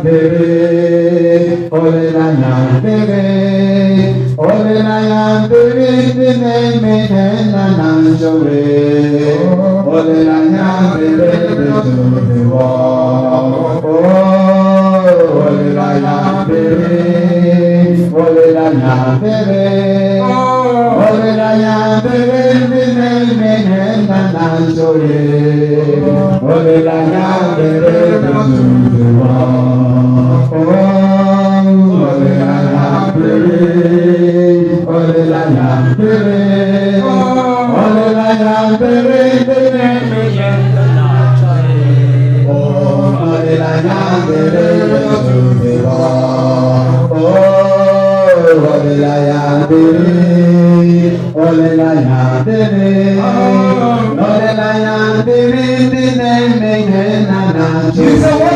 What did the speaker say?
yandere, ole la yandere, ole la yandere, dine me na nanjore, ole la yandere, de wa, ole la yandere, ole la yandere, ole la yandere, dine me na nanjore, ole la yandere, de wa, ole la yandere, ole la yandere, ole la yandere, dine me na nanjore, ole la yandere, de wa, ole la yandere, ole la yandere, ole la yandere, dine me na nanjore.